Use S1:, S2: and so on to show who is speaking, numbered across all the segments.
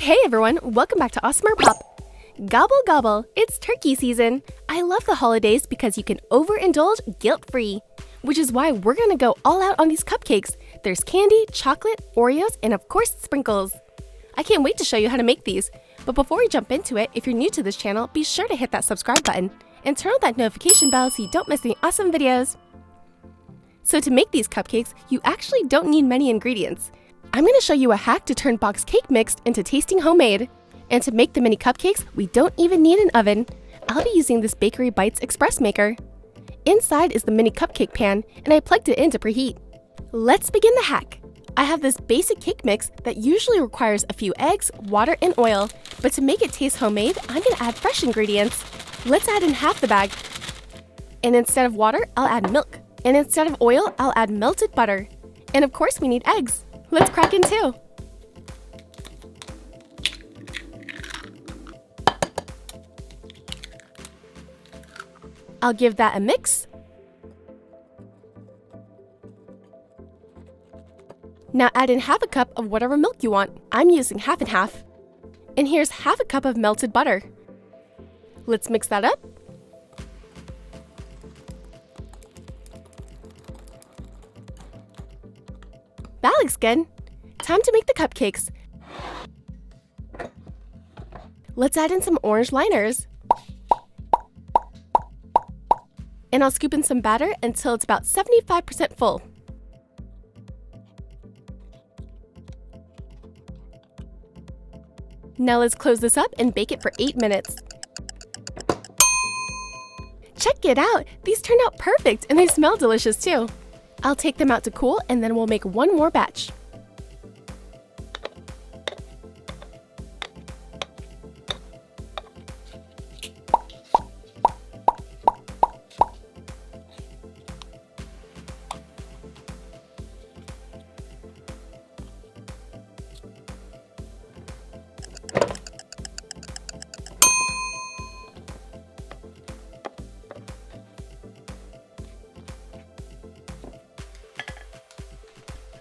S1: Hey everyone, welcome back to AWESMR Pop. Gobble gobble, it's turkey season. I love the holidays because you can overindulge guilt-free, which is why we're gonna go all out on these cupcakes. There's candy, chocolate, Oreos, and of course sprinkles. I can't wait to show you how to make these. But before we jump into it, if you're new to this channel, be sure to hit that subscribe button and turn on that notification bell so you don't miss any awesome videos. So to make these cupcakes, you actually don't need many ingredients. I'm going to show you a hack to turn box cake mix into tasting homemade. And to make the mini cupcakes, we don't even need an oven. I'll be using this Bakery Bites Express maker. Inside is the mini cupcake pan, and I plugged it in to preheat. Let's begin the hack. I have this basic cake mix that usually requires a few eggs, water, and oil, but to make it taste homemade, I'm going to add fresh ingredients. Let's add in half the bag. And instead of water, I'll add milk. And instead of oil, I'll add melted butter. And of course, we need eggs. Let's crack in two. I'll give that a mix. Now add in half a cup of whatever milk you want. I'm using half and half. And here's half a cup of melted butter. Let's mix that up. That looks good. Time to make the cupcakes. Let's add in some orange liners. And I'll scoop in some batter until it's about 75% full. Now let's close this up and bake it for 8 minutes. Check it out! These turned out perfect and they smell delicious too. I'll take them out to cool and then we'll make one more batch.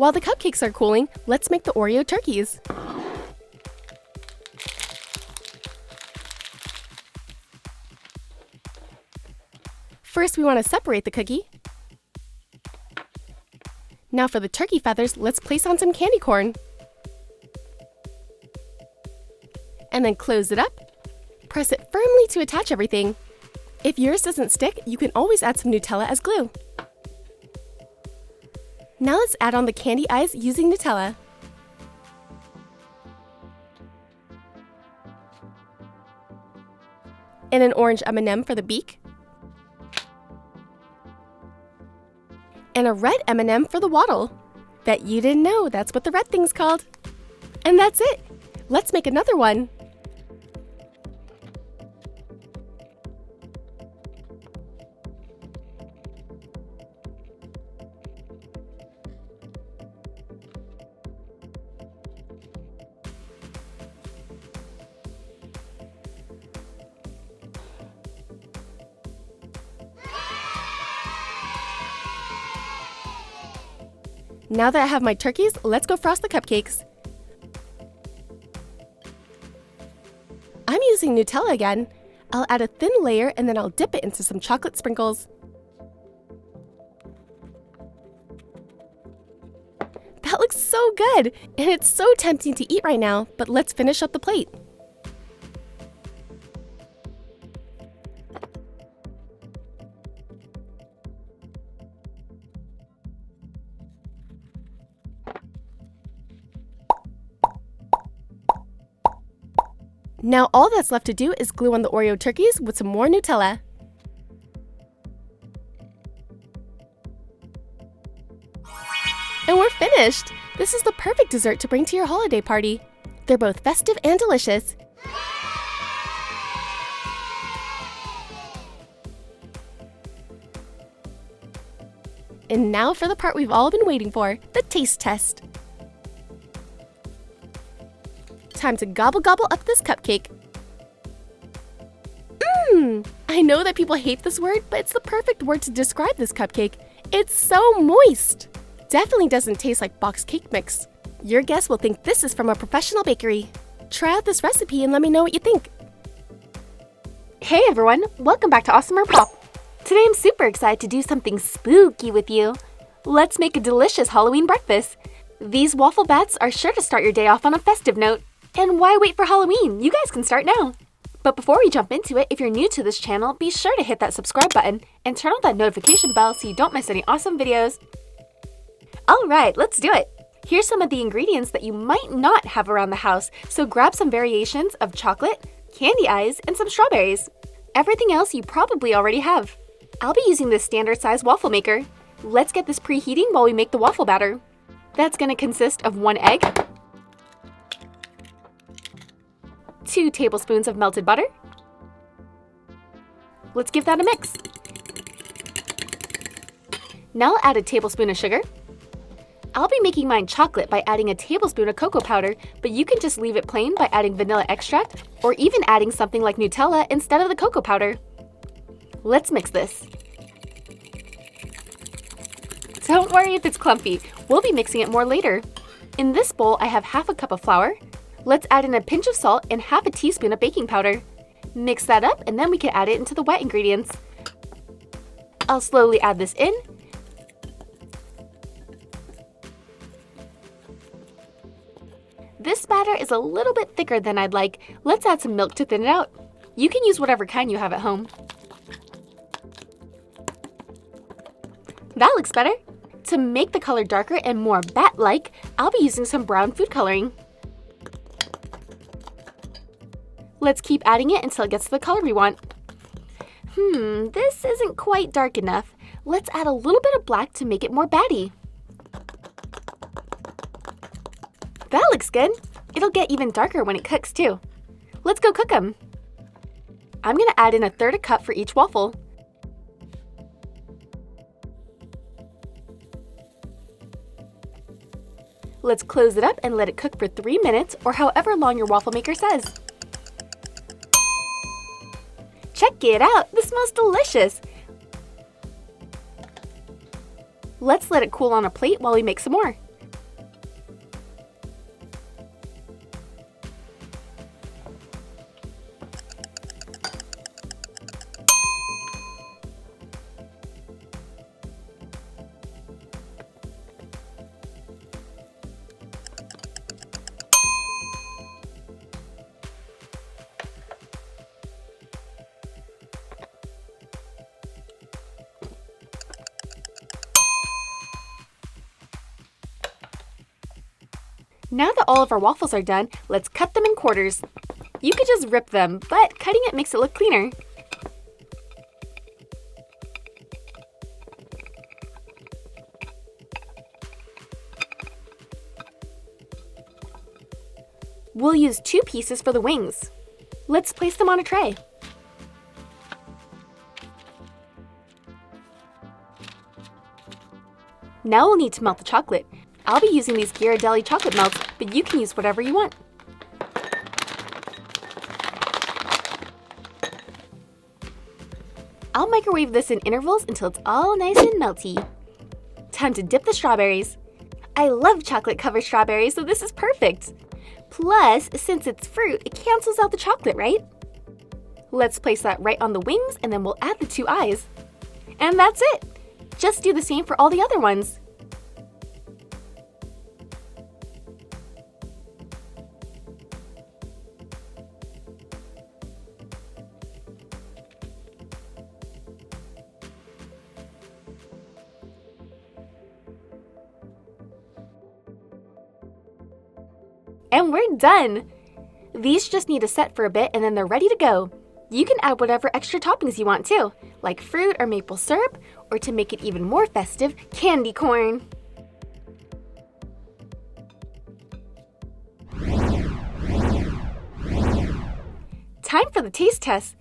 S1: While the cupcakes are cooling, let's make the Oreo turkeys. First, we want to separate the cookie. Now for the turkey feathers, let's place on some candy corn. And then close it up. Press it firmly to attach everything. If yours doesn't stick, you can always add some Nutella as glue. Now let's add on the candy eyes using Nutella. And an orange M&M for the beak. And a red M&M for the waddle. Bet you didn't know that's what the red thing's called. And that's it. Let's make another one. Now that I have my turkeys, let's go frost the cupcakes. I'm using Nutella again. I'll add a thin layer and then I'll dip it into some chocolate sprinkles. That looks so good! And it's so tempting to eat right now, but let's finish up the plate. Now all that's left to do is glue on the Oreo turkeys with some more Nutella. And we're finished! This is the perfect dessert to bring to your holiday party. They're both festive and delicious. And now for the part we've all been waiting for, the taste test. Time to gobble gobble up this cupcake. I know that people hate this word, but it's the perfect word to describe this cupcake. It's so moist. Definitely doesn't taste like boxed cake mix. Your guests will think this is from a professional bakery. Try out this recipe and let me know what you think. Hey everyone, welcome back to AWESMR Pop. Today I'm super excited to do something spooky with you. Let's make a delicious Halloween breakfast. These waffle bats are sure to start your day off on a festive note. And why wait for Halloween? You guys can start now. But before we jump into it, if you're new to this channel, be sure to hit that subscribe button and turn on that notification bell so you don't miss any awesome videos. Alright, let's do it! Here's some of the ingredients that you might not have around the house, so grab some variations of chocolate, candy eyes, and some strawberries. Everything else you probably already have. I'll be using this standard size waffle maker. Let's get this preheating while we make the waffle batter. That's going to consist of 1 egg, 2 tablespoons of melted butter. Let's give that a mix. Now I'll add a tablespoon of sugar. I'll be making mine chocolate by adding a tablespoon of cocoa powder, but you can just leave it plain by adding vanilla extract or even adding something like Nutella instead of the cocoa powder. Let's mix this. Don't worry if it's clumpy, we'll be mixing it more later. In this bowl, I have half a cup of flour. Let's add in a pinch of salt and half a teaspoon of baking powder. Mix that up and then we can add it into the wet ingredients. I'll slowly add this in. This batter is a little bit thicker than I'd like. Let's add some milk to thin it out. You can use whatever kind you have at home. That looks better. To make the color darker and more bat-like, I'll be using some brown food coloring. Let's keep adding it until it gets to the color we want. This isn't quite dark enough. Let's add a little bit of black to make it more batty. That looks good. It'll get even darker when it cooks too. Let's go cook them. I'm going to add in 1/3 cup for each waffle. Let's close it up and let it cook for 3 minutes or however long your waffle maker says. Check it out! This smells delicious! Let's let it cool on a plate while we make some more. Now that all of our waffles are done, let's cut them in quarters. You could just rip them, but cutting it makes it look cleaner. We'll use 2 pieces for the wings. Let's place them on a tray. Now we'll need to melt the chocolate. I'll be using these Ghirardelli chocolate melts, but you can use whatever you want. I'll microwave this in intervals until it's all nice and melty. Time to dip the strawberries. I love chocolate-covered strawberries, so this is perfect. Plus, since it's fruit, it cancels out the chocolate, right? Let's place that right on the wings, and then we'll add the 2 eyes. And that's it! Just do the same for all the other ones. And we're done! These just need to set for a bit and then they're ready to go. You can add whatever extra toppings you want too, like fruit or maple syrup, or to make it even more festive, candy corn. Time for the taste test.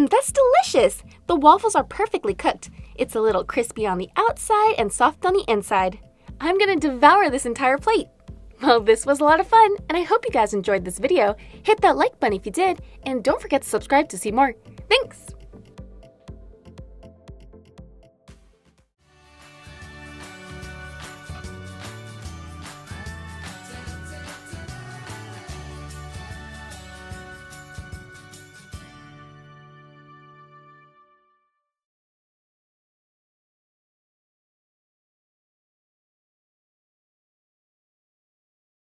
S1: That's delicious! The waffles are perfectly cooked. It's a little crispy on the outside and soft on the inside. I'm gonna devour this entire plate. Well, this was a lot of fun, and I hope you guys enjoyed this video. Hit that like button if you did, and don't forget to subscribe to see more. Thanks!